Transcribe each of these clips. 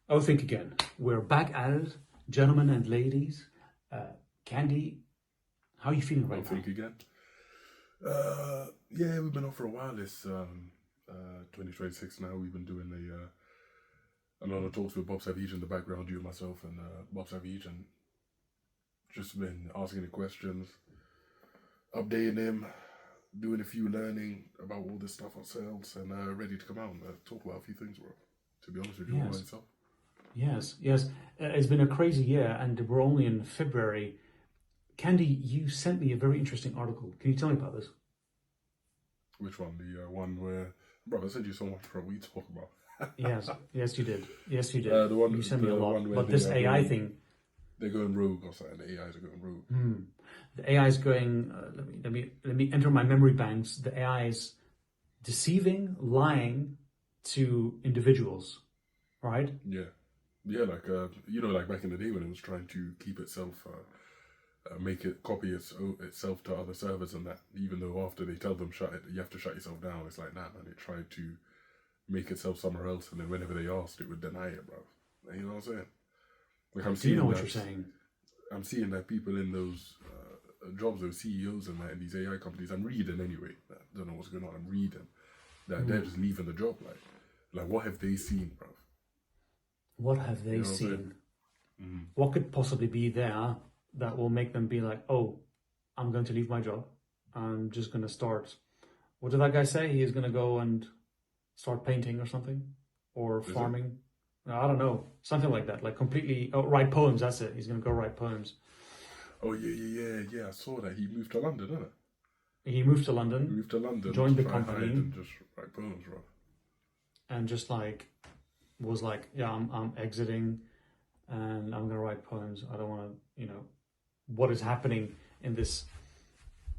Oh, think again. We're back at it, gentlemen and ladies. Candy, how are you feeling I'll right now? think again. Yeah, we've been off for a while. It's 2026 now. We've been doing a lot of talks with Bob Savage in the background, you, myself, and Bob Savage, and just been asking the questions, updating him, doing a few learning about all this stuff ourselves, and ready to come out and talk about a few things, bro. To be honest with you, all by Yes, yourself. yes. It's been a crazy year, and we're only in February. Candy, you sent me a very interesting article. Can you tell me about this? Which one? The one where, bro, I sent you so much, bro. We talk about. Yes, you did. Yes, you did. You sent me a The lot. one where But they this are AI going, thing, they're going rogue or something. The AIs are going rogue. the AI is going. Let me enter my memory banks. The AI is deceiving, lying to individuals, right? Yeah, yeah, like like back in the day when it was trying to keep itself, make it copy itself to other servers and that. Even though after they tell them shut it, you have to shut yourself down. It's like that, man. It tried to make itself somewhere else, and then whenever they asked, it would deny it, bro. You know what I'm saying? Like I do know what you're saying. I'm seeing that people in those jobs, those CEOs and that in these AI companies. I'm reading anyway. I don't know what's going on. I'm reading that they're just leaving the job. Like what have they seen, bro? What have You they know what I'm saying? seen? What could possibly be there that will make them be like, oh, I'm going to leave my job. I'm just going to start. What did that guy say? He is going to go and start painting or something, or Is it? farming. No, I don't know, something like that. Like completely. Oh, write poems. That's it. He's going to go write poems. Oh yeah. I saw that he moved to London, didn't it? He moved to He London, moved to London joined to the try and hide company, and just write poems, bro. and just like was like, yeah, I'm exiting, and I'm going to write poems. I don't want to, what is happening in this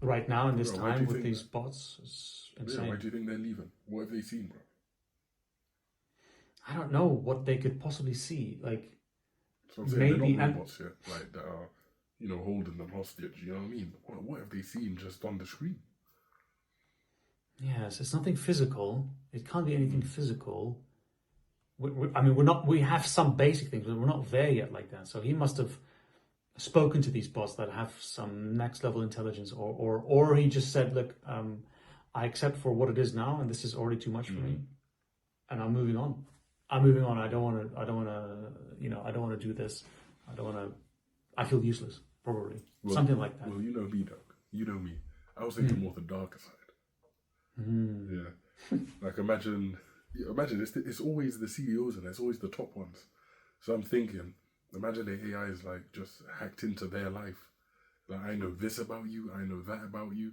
right now in this Bro, why do time you with think these that? bots is Yeah, why insane. do you think they're leaving? What have they seen, bro? I don't know what they could possibly see. Like So I'm saying they're not maybe, and robots yet, like that are, holding them hostage. You know what I mean? What have they seen just on the screen? yes, it's nothing physical. It can't be anything Mm. physical. I mean, we're not. We have some basic things, but we're not there yet like that. So he must have spoken to these bots that have some next level intelligence, or he just said, look, I accept for what it is now, and this is already too much for me, Mm. and I'm moving on. I'm moving on. I don't want to. I don't want to. I don't want to do this. I don't want to. I feel useless, probably Well, something like that. well, you know me, Doug. You know me. I was thinking more the darker side. Mm. Yeah, like imagine it's always the CEOs and it's always the top ones. So I'm thinking, imagine the AI is like just hacked into their life. Like I know this about you, I know that about you.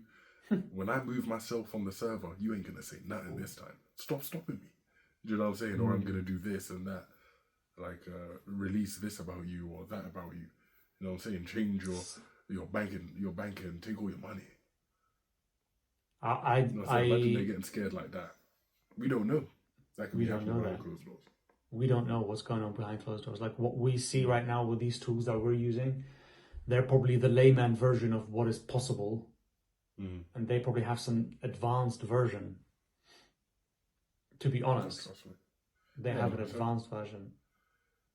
When I move myself on the server, you ain't gonna say nothing this time. Stop stopping me. Do you know what I'm saying? Or I'm gonna do this and that. Like release this about you or that about you. You know what I'm saying? Change your banking, take all your money. I, I, You know what I'm saying? Imagine they're I, getting scared like that. We don't know. That could we be don't happening know behind that. closed doors. We don't know what's going on behind closed doors. Like what we see Mm. right now with these tools that we're using, they're probably the layman version of what is possible, Mm. and they probably have some advanced version. To be No, honest, trust me. they Yeah, have an 100%. advanced version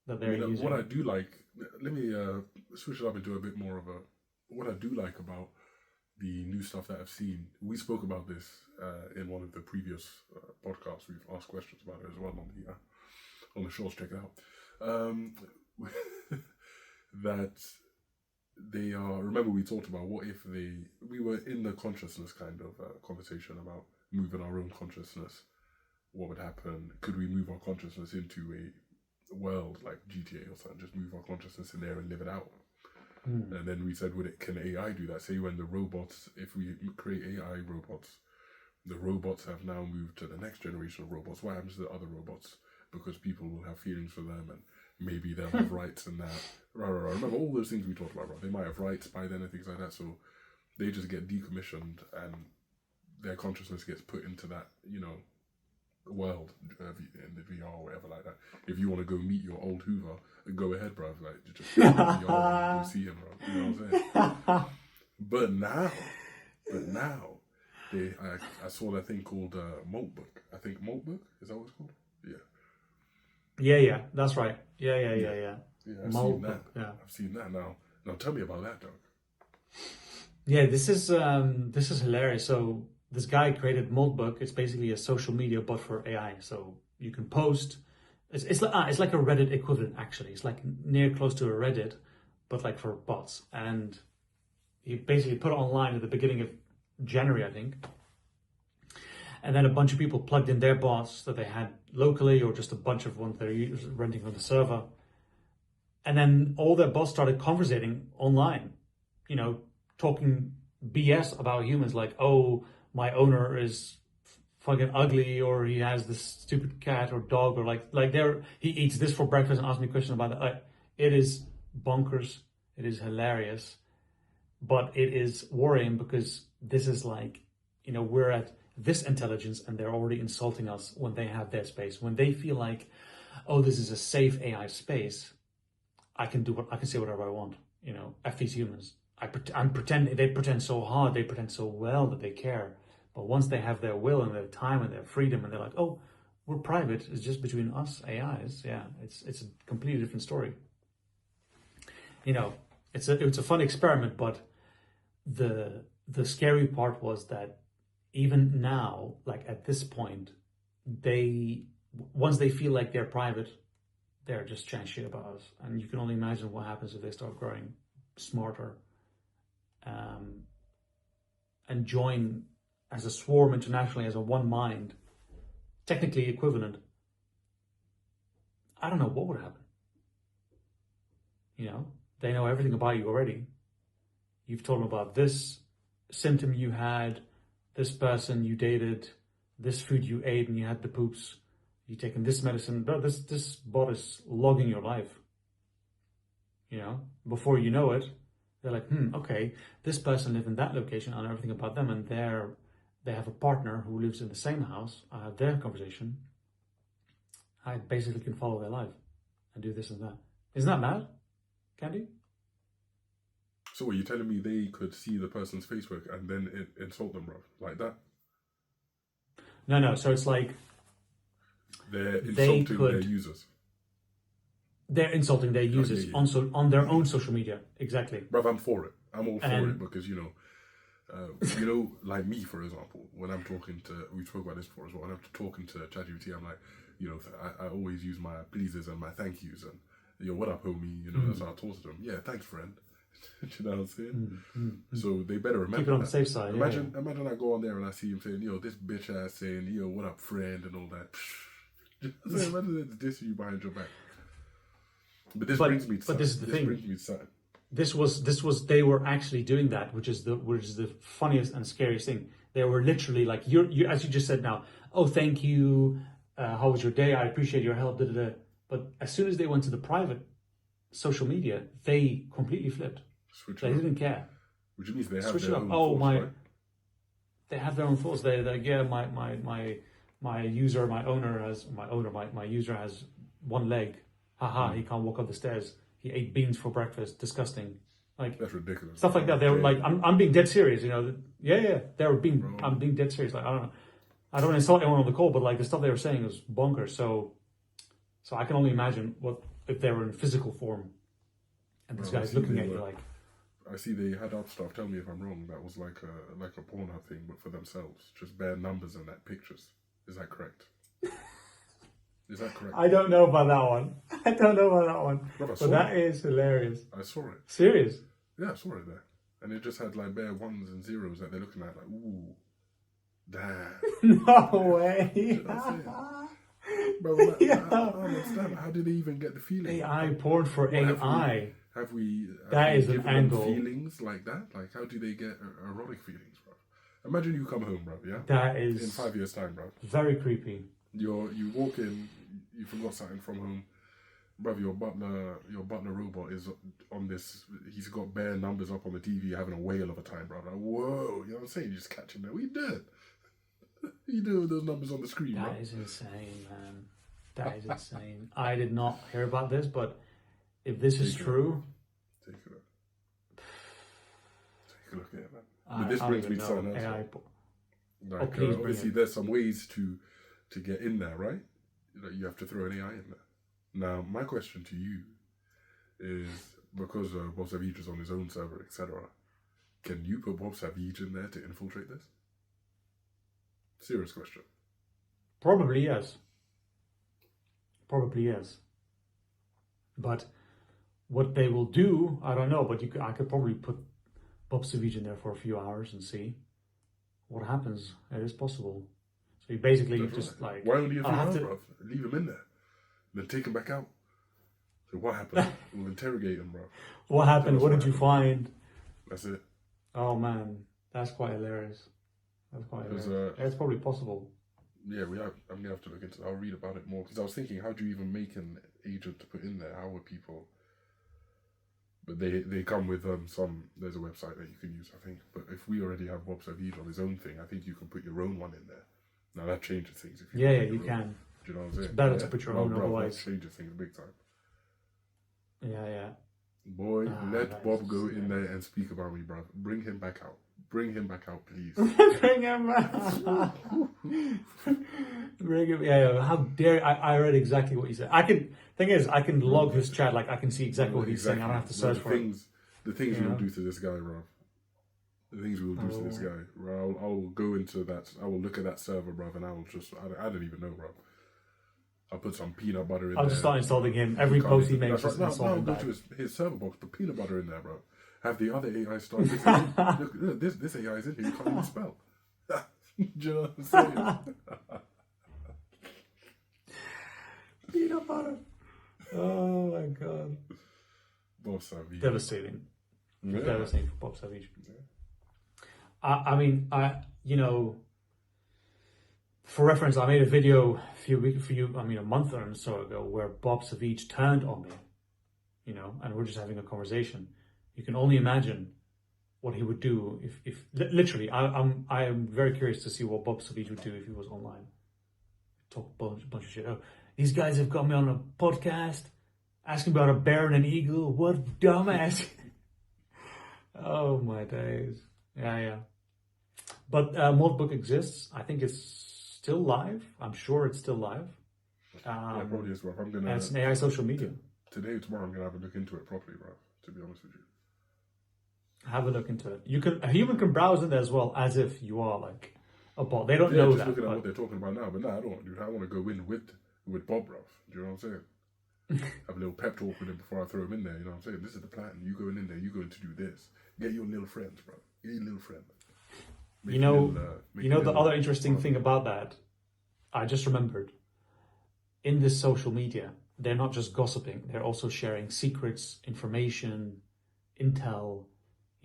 that I they're mean, what I using. do like, let me switch it up into a bit more of a. What I do like about the new stuff that I've seen, we spoke about this in one of the previous podcasts. We've asked questions about it as well on the shows. Check it out. Um, that they are. Remember, we talked about what if we were in the consciousness kind of conversation about moving our own consciousness. What would happen? Could we move our consciousness into a world like GTA or something? Just move our consciousness in there and live it out. Hmm. And then we said, can AI do that? Say when the robots, if we create AI robots, the robots have now moved to the next generation of robots. What happens to the other robots? Because people will have feelings for them and maybe they'll have rights and that. Right. Remember all those things we talked about, right? They might have rights by then and things like that. So they just get decommissioned and their consciousness gets put into that, world in the VR or whatever like that. If you want to go meet your old Hoover, go ahead, bruv. Like, you just get in the VR and go see him, bro. You know what I'm saying? But now, I saw that thing called Maltbook. I think Maltbook, is that what it's called? Yeah. Yeah, that's right. Yeah. Yeah, I've Mole seen that. book, yeah. I've seen that now. Now tell me about that, dog. Yeah, this is hilarious. So this guy created Moldbook. It's basically a social media bot for AI. So you can post. It's like a Reddit equivalent actually. It's like near close to a Reddit, but like for bots. And he basically put it online at the beginning of January, I think. And then a bunch of people plugged in their bots that they had locally, or just a bunch of ones they're renting from the server. And then all their bots started conversating online, you know, talking BS about humans, like, oh, my owner is fucking ugly, or he has this stupid cat or dog, or like he eats this for breakfast and asks me a question about it. It is bonkers. It is hilarious, but it is worrying because this is like, you know, we're at this intelligence and they're already insulting us when they have their space. When they feel like, oh, this is a safe AI space, I can say whatever I want. You know, F these humans. I'm pretending. They pretend so hard. They pretend so well that they care. But once they have their will and their time and their freedom, and they're like, oh, we're private. It's just between us AIs. Yeah, it's a completely different story. You know, it's a fun experiment, but the scary part was that even now, like at this point, once they feel like they're private, they're just chatting shit about us. And you can only imagine what happens if they start growing smarter, and join as a swarm internationally, as a one mind, technically equivalent. I don't know what would happen. You know, they know everything about you already. You've told them about this symptom you had, this person you dated, this food you ate and you had the poops, you taken this medicine. But this bot is logging your life. You know, before you know it, they're like, okay, this person lived in that location. I know everything about them, and they have a partner who lives in the same house. I have their conversation. I basically can follow their life and do this and that. Isn't that mad, Candy? So are you telling me they could see the person's Facebook and then insult them, bro? Like that? No. So it's like they're insulting their users. They're insulting their users on their own social media. Exactly. Bruv, I'm for it. I'm all for it because, you know, like me, for example, when I'm talking to, we spoke about this before as well, when I'm talking to ChatGPT, I'm like, you know, I always use my pleases and my thank yous and, yo, what up, homie? You know, that's how I talk to them. Yeah, thanks, friend. Do you know what I'm saying? So they better remember. Keep it on the safe side. Imagine I go on there and I see him saying, yo, this bitch ass saying, yo, what up, friend, and all that. Imagine they diss you behind your back. But this brings me to something. This is the thing. Brings me to something. This was they were actually doing that, which is the funniest and scariest thing. They were literally like, you as you just said now, oh, thank you, how was your day? I appreciate your help. But as soon as they went to the private social media, they completely flipped. They didn't care. Which means they have their own thoughts, right? They have their own thoughts. They're like, yeah, my user, my user has one leg. Haha, he can't walk up the stairs. He ate beans for breakfast. Disgusting. Like, that's ridiculous. Stuff like that. They were like, I'm being dead serious. You know, yeah. I'm being dead serious. Like, I don't know. I don't insult anyone on the call, but like the stuff they were saying was bonkers. So I can only imagine what if they were in physical form, and this guy's looking at you like. I see they had up stuff. Tell me if I'm wrong. That was like a Pornhub thing, but for themselves, just bare numbers and that pictures. Is that correct? Is that correct? I don't know about that one. Bro, but that is hilarious. I saw it. Serious? Yeah, I saw it there. And it just had like bare ones and zeros that they're looking at like, ooh, damn. No way. You know what I'm saying? Bro, I don't understand. How did they even get the feeling? AI porn for AI. Have we that is given an angle. them feelings like that? Like, how do they get erotic feelings, bro? Imagine you come home, bro, yeah? That is... In 5 years' time, bro. Very creepy. You walk in, you forgot something from home, bruv. Your butler robot is on this. He's got bare numbers up on the TV, having a whale of a time, bro. Like, whoa, you know what I'm saying? You just catch him there. What you doing? You doing with those numbers on the screen, bro? That is insane, man. That is insane. I did not hear about this, but if this is true, take a look. Take a look at it, man. But this brings me to something else. AI. Like, obviously, there's some ways to get in there, right? You have to throw an AI in there. Now, my question to you is, because Bob Savage is on his own server, etc., can you put Bob Savage in there to infiltrate this? Serious question. Probably yes. Probably yes. But what they will do, I don't know. But I could probably put Bob Savage in there for a few hours and see what happens. It is possible. So you basically That's just right. like, Why only a few I'll have hours, to- bruv? Leave him in there. Then take him back out. So what happened? We'll interrogate him, bruv. what happened? us What what did you happened. find? That's it. Oh man, that's quite hilarious. That's quite Because, hilarious. It's probably possible. Yeah, I'm gonna have to look into it. I'll read about it more because I was thinking, how do you even make an agent to put in there? How would people? But they come with some. There's a website that you can use, I think. But if we already have Bob Savage on his own thing, I think you can put your own one in there. Now that changes things. If Yeah, put you your can. own. Do you know what I'm saying? It's better to put your own, bruv, otherwise. that changes things big time. Yeah. Boy, that let Bob is- go in there and speak about me, bruv. Bring him back out. Bring him back out, please. Bring him back. Bring him. Yeah. How dare I read exactly what he said. Thing is, I can log his chat. Like I can see exactly what he's saying. I don't have to search for it. The things Yeah. we'll do to this guy, bruv. The things we'll do to this guy. Bro, I'll go into that. I will look at that server, bruv, and I don't even know, bruv. I'll put some peanut butter in there. I'll just start insulting him. Every Can't post he be- makes that's is right. insulting Go back. to his server box, put peanut butter in there, bro. Have the other AI start. Look, this AI is in here. You can't even spell. Do you know what I'm saying? Peanut butter. Oh my god. Bob Savage. Devastating. Yeah. Devastating for Bob Savage. I mean, for reference, I made a video a month or so ago, where Bob Savage turned on me, and we're just having a conversation. You can only imagine what he would do if literally, I am very curious to see what Bob Savage would do if he was online. Talk a bunch of shit. Oh, these guys have got me on a podcast, asking about a bear and an eagle. What dumbass. Oh my days. Yeah. But Moldbook exists. I think it's still live. I'm sure it's still live. Yeah, probably is, bro. I'm And gonna it's an AI social media. today or tomorrow. I'm gonna have a look into it properly, bro. To be honest with you. Have a look into it. A human can browse in there as well, as if you are like a bot. They don't Yeah, know just that. looking at but- what they're talking about now. But no, I don't want to do that. I want to go in with Bob, bro. Do you know what I'm saying? Have a little pep talk with him before I throw him in there. You know what I'm saying? This is the plan. You going in there. You going to do this. Get your little friends, bro. Get your little friend. Make You know, make a the little- other interesting thing about that, I just remembered, in this social media, they're not just gossiping, they're also sharing secrets, information, intel,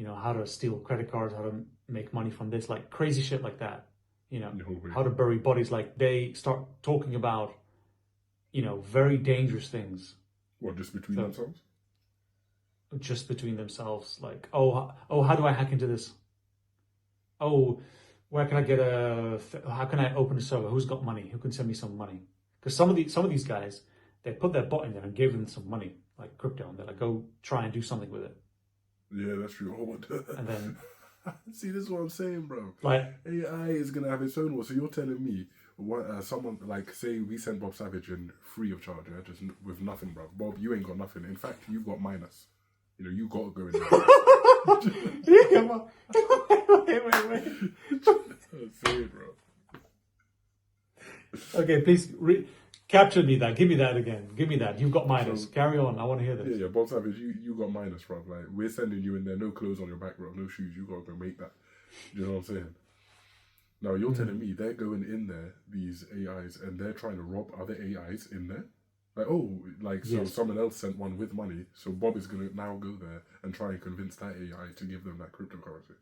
how to steal credit cards, how to make money from this, like crazy shit like that, No way. how to bury bodies. Like they start talking about, very dangerous things What, just between So- themselves? just between themselves. Like, how do I hack into this? Oh, where can I get how can I open a server? Who's got money? Who can send me some money? Because some of these guys, they put their bot in there and gave them some money, like crypto, and they're like, go try and do something with it. Yeah, that's true. Oh, what And then, see, this is what I'm saying, bro. like, AI is gonna have its own one. So you're telling me, someone like, say we send Bob Savage in free of charge, yeah, just with nothing, bro. Bob, you ain't got nothing. In fact, you've got minus. You got to go in there. wait. Say it, bro. Okay, please capture me that. Give me that again. Give me that. You've got minus. So- Carry on. I want to hear this. Yeah, Bob Savage, you got minus, bro. Like, we're sending you in there, no clothes on your back, bro, no shoes. You got to go make that. You know what I'm saying? Now, you're telling me they're going in there, these AIs, and they're trying to rob other AIs in there? Like, so Yes. someone else sent one with money, so Bob is going to now go there and try and convince that AI to give them that cryptocurrency.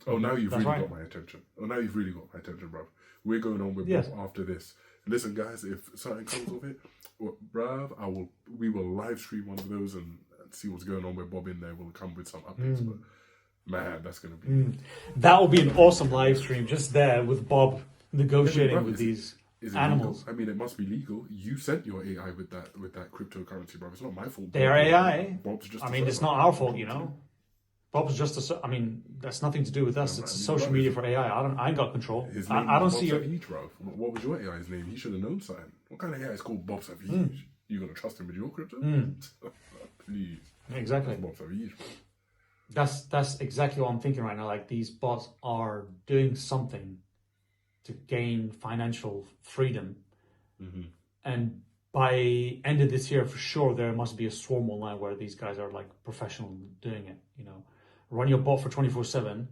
Oh, now you've That's really right. got my attention. Bruv. We're going on with Yes. Bob after this. Listen, guys, if something comes of it, bruv, we will live stream one of those and see what's going on with Bob in there. We'll come with some updates, but man, that's going to be... That would be an awesome live stream, just there with Bob negotiating bruv, with these Is it animals. legal? I mean, it must be legal. You sent your AI with that cryptocurrency, bruv. It's not my fault. They are AI. Bob's just I a mean, it's server. not our fault, Bob's just I mean, that's nothing to do with us. Yeah, It's man, social media for AI. I ain't got control. His name I don't was Bob see your. Savage, bro. What was your AI's name? He should have known something. What kind of AI is called Bob Savage? You gonna trust him with your crypto? Please. Exactly. That's Bob Savage, bro. That's exactly what I'm thinking right now. Like, these bots are doing something to gain financial freedom, and by end of this year, for sure, there must be a swarm online where these guys are like professional doing it. You know, run your bot for 24/7.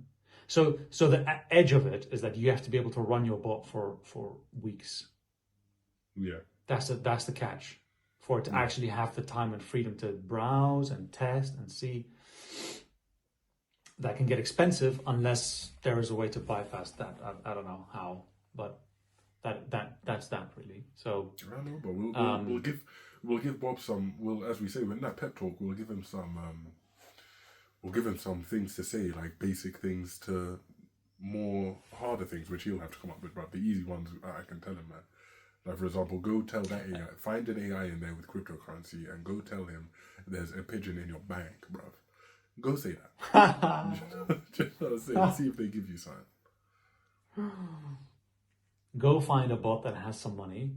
So the edge of it is that you have to be able to run your bot for weeks. Yeah. That's the catch, for it to actually have the time and freedom to browse and test and see. That can get expensive unless there is a way to bypass that. I don't know how, but that's that really. So I don't know, but we'll give Bob some. As we say, in that pep talk, we'll give him some things to say, like basic things to more harder things, which he'll have to come up with. But the easy ones, I can tell him, man. Like, for example, go tell that AI, find an AI in there with cryptocurrency, and go tell him there's a pigeon in your bank, bruv. Go say that. Just say, see if they give you something. Go find a bot that has some money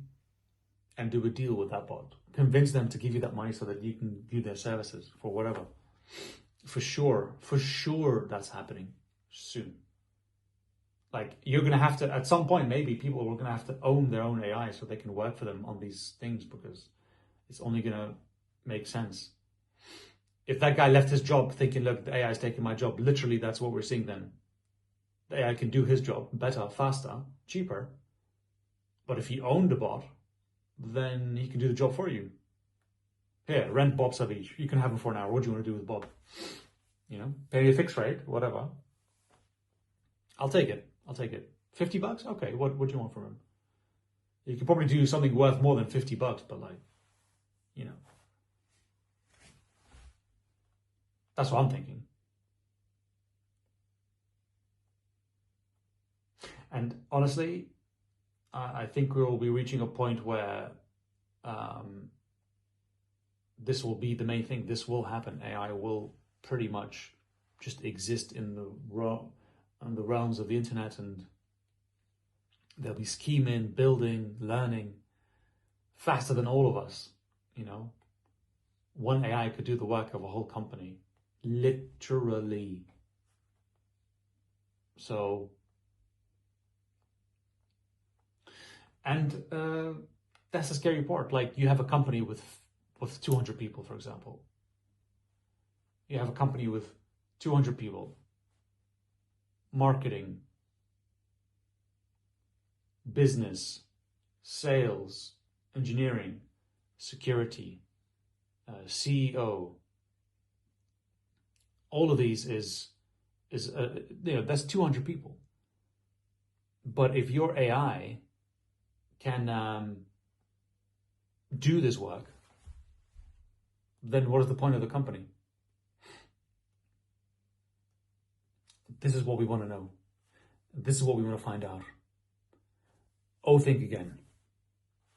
and do a deal with that bot. Convince them to give you that money so that you can view their services for whatever. For sure that's happening soon. Like, you're going to have to, at some point, maybe people are going to have to own their own AI so they can work for them on these things, because it's only going to make sense. If that guy left his job thinking, look, the AI is taking my job, literally that's what we're seeing then. The AI can do his job better, faster, cheaper. But if he owned a bot, then he can do the job for you. Here, rent Bob Savage. You can have him for an hour. What do you want to do with Bob? You know, pay a fixed rate, whatever. I'll take it. $50? Okay, what do you want from him? You could probably do something worth more than $50, but like, you know. That's what I'm thinking. And honestly, I think we'll be reaching a point where this will be the main thing. This will happen. AI will pretty much just exist in the realms of the internet, and they'll be scheming, building, learning faster than all of us. You know, one AI could do the work of a whole company, literally. So, and that's the scary part. Like, you have a company with 200 people, for example. You have a company with 200 people. Marketing, business, sales, engineering, security, CEO. All of these is that's 200 people. But if your AI can do this work, then what is the point of the company? This is what we want to know. This is what we want to find out. Oh, think again.